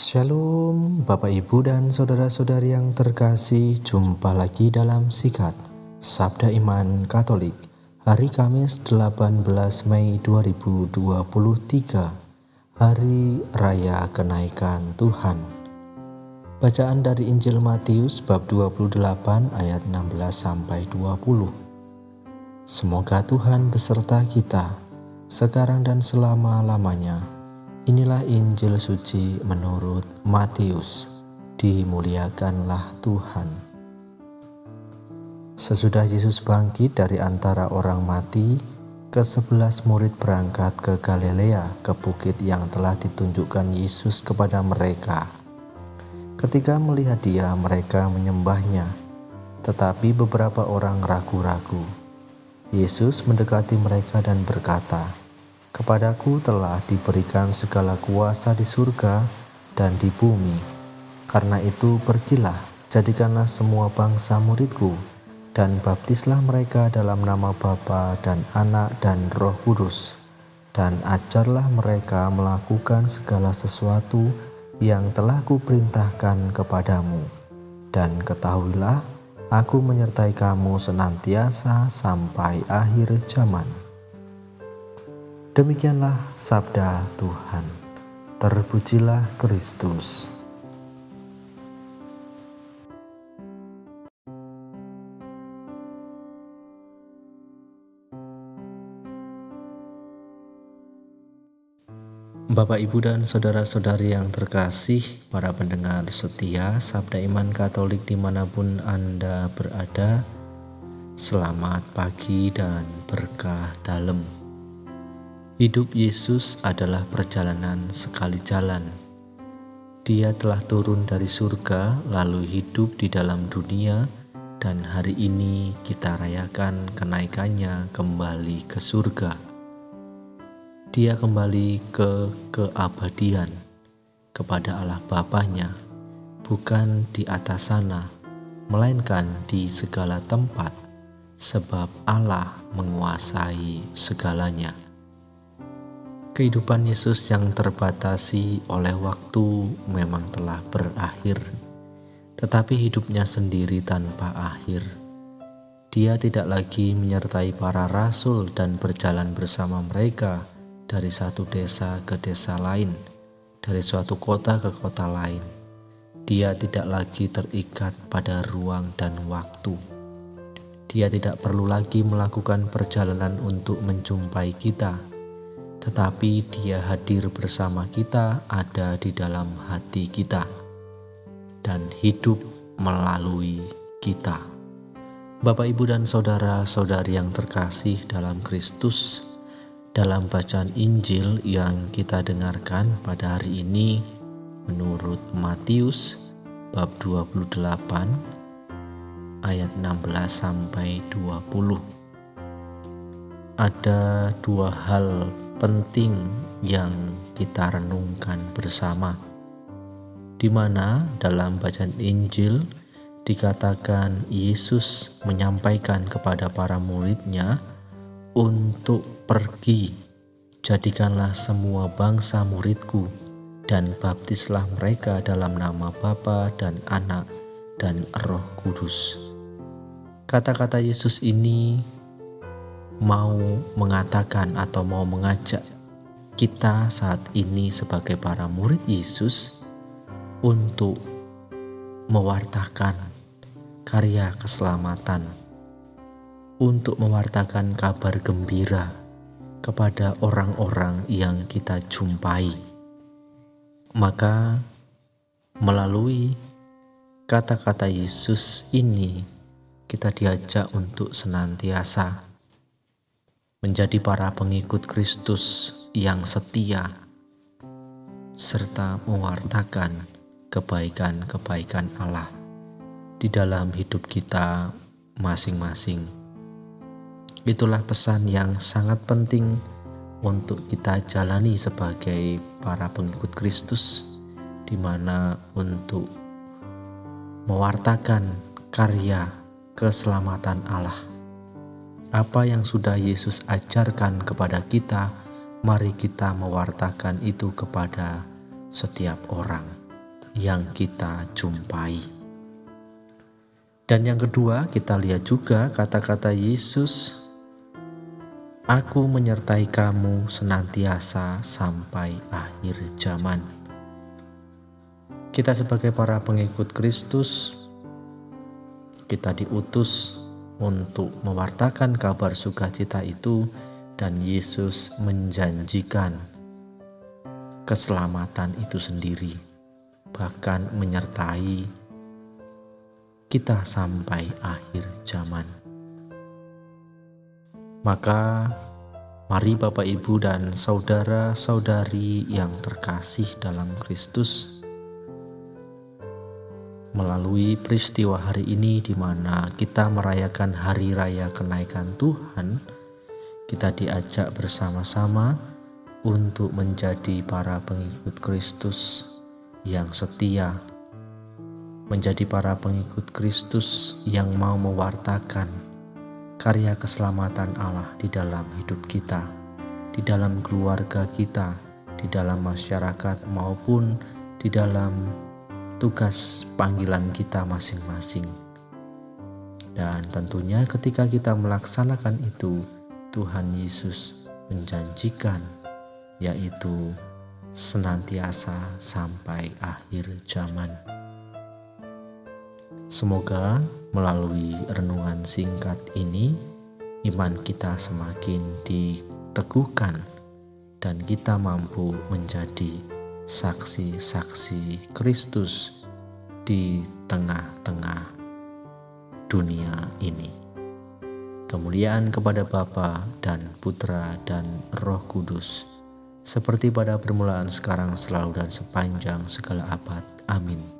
Shalom Bapak Ibu dan saudara-saudari yang terkasih, jumpa lagi dalam Sikat Sabda Iman Katolik hari Kamis 18 Mei 2023, Hari Raya Kenaikan Tuhan. Bacaan dari Injil Matius bab 28 ayat 16-20. Semoga Tuhan beserta kita sekarang dan selama-lamanya. Inilah Injil suci menurut Matius. Dimuliakanlah Tuhan. Sesudah Yesus bangkit dari antara orang mati, ke-11 murid berangkat ke Galilea, ke bukit yang telah ditunjukkan Yesus kepada mereka. Ketika melihat Dia, mereka menyembahnya, tetapi beberapa orang ragu-ragu. Yesus mendekati mereka dan berkata, "Kepadaku telah diberikan segala kuasa di surga dan di bumi. Karena itu pergilah, jadikanlah semua bangsa muridku, dan baptislah mereka dalam nama Bapa dan Anak dan Roh Kudus, dan ajarlah mereka melakukan segala sesuatu yang telah kuperintahkan kepadamu. Dan ketahuilah, aku menyertai kamu senantiasa sampai akhir zaman." Demikianlah sabda Tuhan. Terpujilah Kristus. Bapak, Ibu, dan saudara-saudari yang terkasih, para pendengar setia Sabda Iman Katolik dimanapun Anda berada, selamat pagi dan berkah dalam. Hidup Yesus adalah perjalanan sekali jalan. Dia telah turun dari surga lalu hidup di dalam dunia, dan hari ini kita rayakan kenaikannya kembali ke surga. Dia kembali ke keabadian, kepada Allah Bapanya, bukan di atas sana, melainkan di segala tempat, sebab Allah menguasai segalanya. Kehidupan Yesus yang terbatasi oleh waktu memang telah berakhir, tetapi hidupnya sendiri tanpa akhir. Dia tidak lagi menyertai para rasul dan berjalan bersama mereka dari satu desa ke desa lain, dari suatu kota ke kota lain. Dia tidak lagi terikat pada ruang dan waktu. Dia tidak perlu lagi melakukan perjalanan untuk menjumpai kita, tetapi Dia hadir bersama kita, ada di dalam hati kita, dan hidup melalui kita. Bapak, Ibu, dan saudara-saudari yang terkasih dalam Kristus, dalam bacaan Injil yang kita dengarkan pada hari ini menurut Matius bab 28 ayat 16-20, ada dua hal penting yang kita renungkan bersama, di mana dalam bacaan Injil dikatakan Yesus menyampaikan kepada para muridnya untuk pergi, jadikanlah semua bangsa muridku, dan baptislah mereka dalam nama Bapa dan Anak dan Roh Kudus. Kata-kata Yesus ini mau mengatakan atau mau mengajak kita saat ini sebagai para murid Yesus untuk mewartakan karya keselamatan, untuk mewartakan kabar gembira kepada orang-orang yang kita jumpai. Maka melalui kata-kata Yesus ini kita diajak untuk senantiasa menjadi para pengikut Kristus yang setia, serta mewartakan kebaikan-kebaikan Allah di dalam hidup kita masing-masing. Itulah pesan yang sangat penting untuk kita jalani sebagai para pengikut Kristus, di mana untuk mewartakan karya keselamatan Allah. Apa yang sudah Yesus ajarkan kepada kita, mari kita mewartakan itu kepada setiap orang. yang kita jumpai. Dan yang kedua, kita lihat juga kata-kata Yesus, "Aku menyertai kamu senantiasa sampai akhir zaman." Kita sebagai para pengikut Kristus, kita diutus untuk mewartakan kabar sukacita itu, dan Yesus menjanjikan keselamatan itu sendiri, bahkan menyertai kita sampai akhir zaman. Maka mari Bapak, Ibu, dan saudara-saudari yang terkasih dalam Kristus, melalui peristiwa hari ini di mana kita merayakan hari raya kenaikan Tuhan, kita diajak bersama-sama untuk menjadi para pengikut Kristus yang setia, menjadi para pengikut Kristus yang mau mewartakan karya keselamatan Allah di dalam hidup kita, di dalam keluarga kita, di dalam masyarakat, maupun di dalam tugas panggilan kita masing-masing. Dan tentunya ketika kita melaksanakan itu, Tuhan Yesus menjanjikan, yaitu senantiasa sampai akhir zaman. Semoga melalui renungan singkat ini, iman kita semakin diteguhkan dan kita mampu menjadi saksi-saksi Kristus di tengah-tengah dunia ini. Kemuliaan kepada Bapa dan Putra dan Roh Kudus, seperti pada permulaan, sekarang, selalu, dan sepanjang segala abad. Amin.